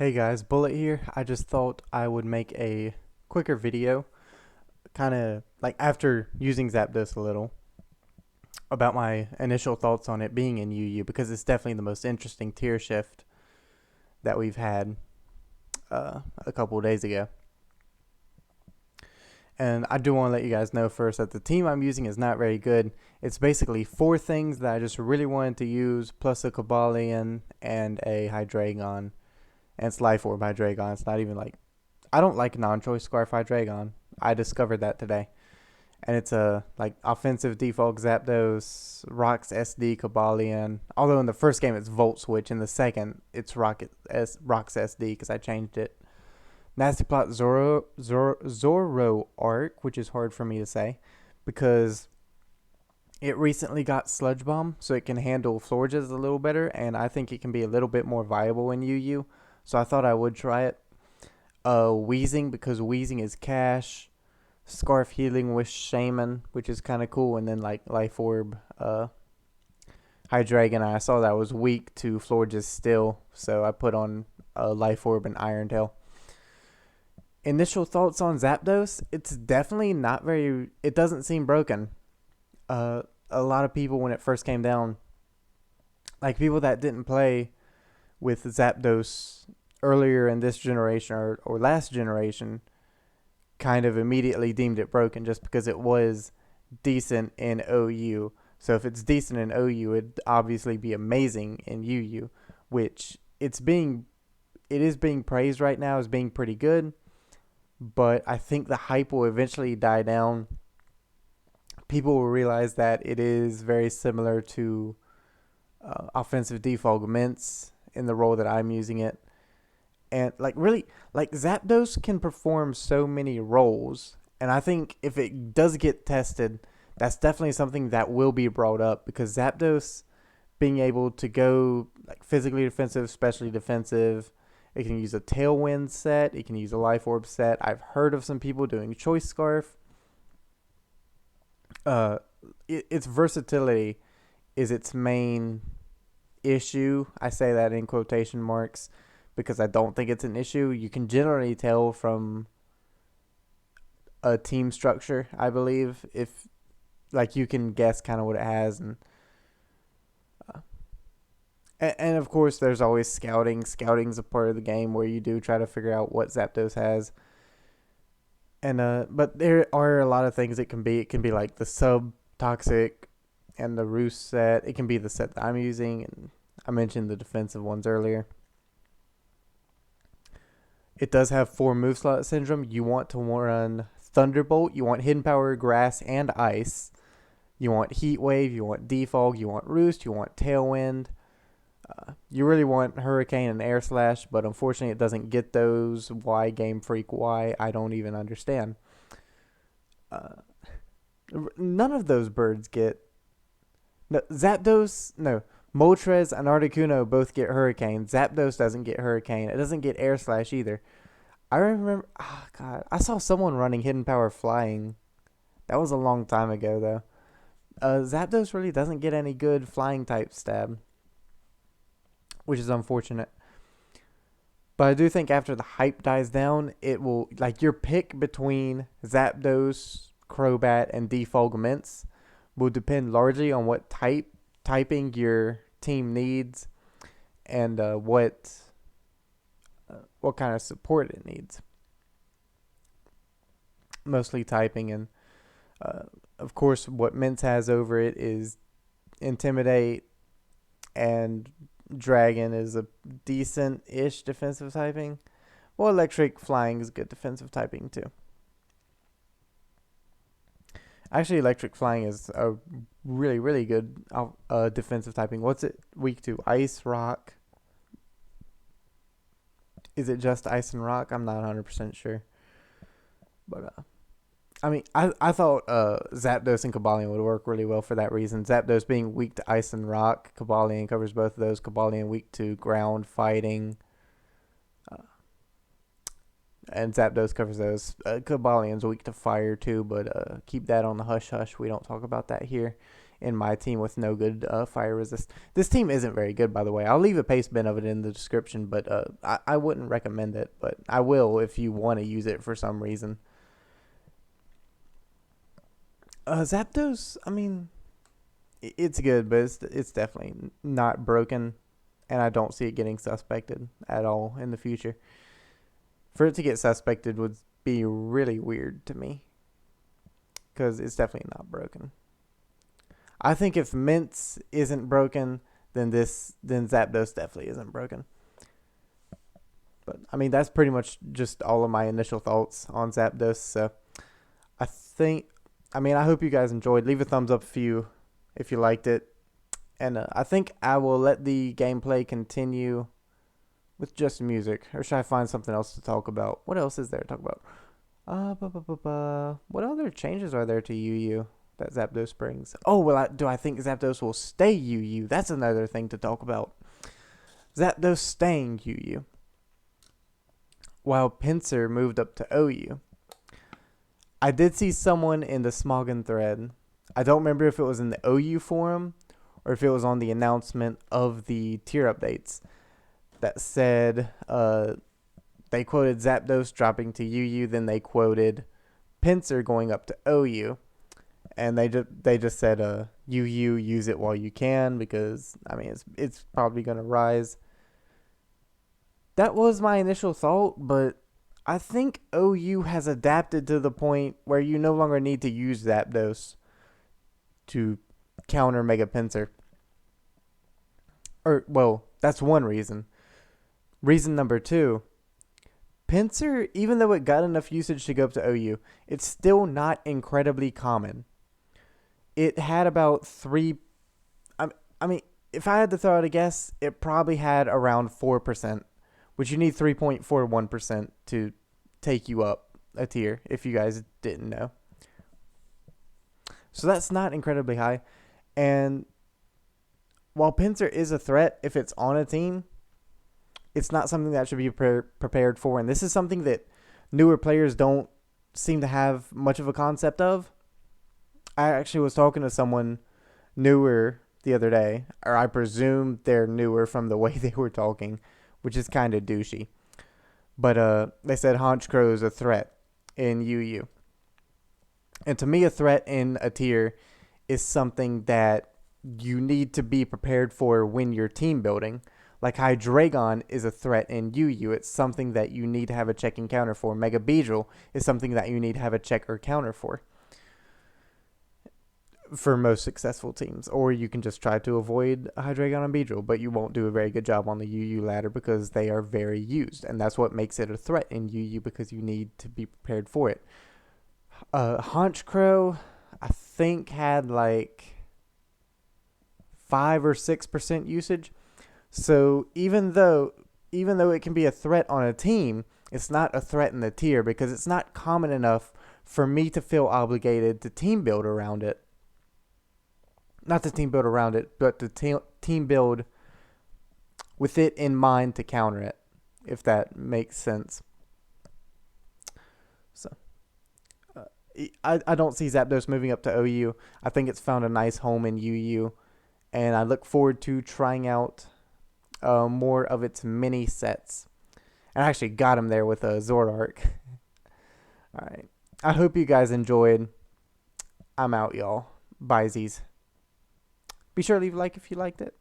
Hey guys, Bullet here. I just thought I would make a quicker video, kind of like after using Zapdos a little, about my initial thoughts on it being in UU because it's definitely the most interesting tier shift that we've had a couple of days ago. And I do want to let you guys know first that the team I'm using is not very good. It's basically four things that I just really wanted to use, plus a Cobalion and a Hydreigon. And it's Life Orb Hydreigon. It's not even like I don't like non-choice Scarf Hydreigon. I discovered that today. And it's a like offensive default Zapdos, Rocks SD Cobalion. Although in the first game it's Volt Switch, in the second it's Rocks SD because I changed it. Nasty Plot Zoro Arc, which is hard for me to say because it recently got Sludge Bomb, so it can handle Florges a little better, and I think it can be a little bit more viable in UU. So I thought I would try it. Wheezing, because Wheezing is cash. Scarf Healing with Shaman, which is kind of cool, and then like Life Orb, Hydreigon. I saw that was weak to Florges still, so I put on Life Orb and Iron Tail. Initial thoughts on Zapdos? It's definitely not very. It doesn't seem broken. A lot of people when it first came down, like people that didn't play with Zapdos earlier in this generation or last generation, kind of immediately deemed it broken just because it was decent in OU. So if it's decent in OU, it'd obviously be amazing in UU, which it is being praised right now as being pretty good, but I think the hype will eventually die down. People will realize that it is very similar to offensive default Mints in the role that I'm using it. And really, Zapdos can perform so many roles, and I think if it does get tested, that's definitely something that will be brought up because Zapdos being able to go like physically defensive, specially defensive, it can use a Tailwind set, it can use a Life Orb set. I've heard of some people doing Choice Scarf. Its versatility is its main issue. I say that in quotation marks because I don't think it's an issue. You can generally tell from a team structure, I believe, if like you can guess kind of what it has, uh, and of course there's always scouting. Scouting's a part of the game where you do try to figure out what Zapdos has. And but there are a lot of things it can be. It can be like the sub toxic and the roost set. It can be the set that I'm using, and I mentioned the defensive ones earlier. It does have 4 move slot syndrome. You want to run Thunderbolt, you want Hidden Power, Grass, and Ice. You want Heat Wave, you want Defog, you want Roost, you want Tailwind. You really want Hurricane and Air Slash, but unfortunately it doesn't get those. Why, Game Freak? Why? I don't even understand. Uh, None of those birds get. No, Zapdos, no. Moltres and Articuno both get Hurricane. Zapdos doesn't get Hurricane. It doesn't get Air Slash either. I remember, God, I saw someone running Hidden Power Flying. That was a long time ago, though. Zapdos really doesn't get any good flying type stab, which is unfortunate. But I do think after the hype dies down, it will, like, your pick between Zapdos, Crobat, and Defogments will depend largely on what typing your team needs and what kind of support it needs. Mostly typing, and of course what Mints has over it is Intimidate, and Dragon is a decent-ish defensive typing. Well, Electric Flying is good defensive typing too. Actually, Electric Flying is a really, really good defensive typing. What's it weak to? Ice, Rock. Is it just Ice and Rock? I'm not 100% sure. But, I mean, I thought Zapdos and Cobalion would work really well for that reason. Zapdos being weak to Ice and Rock. Cobalion covers both of those. Cobalion weak to ground, fighting. And Zapdos covers those. Cobalion's weak to fire too, but keep that on the hush hush. We don't talk about that here. in my team with no good fire resist. This team isn't very good, by the way. I'll leave a paste bin of it in the description, but I wouldn't recommend it. But I will if you want to use it for some reason. Zapdos, I mean, it's good, but it's definitely not broken, and I don't see it getting suspected at all in the future. For it to get suspected would be really weird to me, because it's definitely not broken. I think if Mints isn't broken, then Zapdos definitely isn't broken. But I mean, that's pretty much just all of my initial thoughts on Zapdos. So I hope you guys enjoyed. Leave a thumbs up if you liked it, and I think I will let the gameplay continue with just music, or should I find something else to talk about? What else is there to talk about? What other changes are there to UU that Zapdos brings? Oh, well, do I think Zapdos will stay UU? That's another thing to talk about. Zapdos staying UU, while Pinsir moved up to OU. I did see someone in the Smoggin thread. I don't remember if it was in the OU forum or if it was on the announcement of the tier updates that said they quoted Zapdos dropping to UU, then they quoted Pinsir going up to OU, and they just said UU, use it while you can, because I mean it's probably gonna rise. That was my initial thought, but I think OU has adapted to the point where you no longer need to use Zapdos to counter Mega Pinsir. Or, well, that's one reason. Reason number two, Pinsir, even though it got enough usage to go up to OU, it's still not incredibly common. It had about I mean, if I had to throw out a guess, it probably had around 4%, which you need 3.41% to take you up a tier, if you guys didn't know. So that's not incredibly high. And while Pinsir is a threat if it's on a team, it's not something that should be prepared for. And this is something that newer players don't seem to have much of a concept of. I actually was talking to someone newer the other day, or I presume they're newer from the way they were talking, which is kind of douchey. But they said Honchkrow is a threat in UU. And to me, a threat in a tier is something that you need to be prepared for when you're team building. Like Hydreigon is a threat in UU. It's something that you need to have a check and counter for. Mega Beedrill is something that you need to have a check or counter for most successful teams. Or you can just try to avoid Hydreigon and Beedrill, but you won't do a very good job on the UU ladder because they are very used. And that's what makes it a threat in UU, because you need to be prepared for it. Honchkrow, I think, had like 5 or 6% usage. So even though it can be a threat on a team, it's not a threat in the tier because it's not common enough for me to feel obligated to team build around it. Not to team build around it, but to team build with it in mind to counter it, if that makes sense. So I don't see Zapdos moving up to OU. I think it's found a nice home in UU, and I look forward to trying out more of its mini sets. And I actually got him there with a Zoroark. All right. I hope you guys enjoyed. I'm out, y'all. Bye, Z's. Be sure to leave a like if you liked it.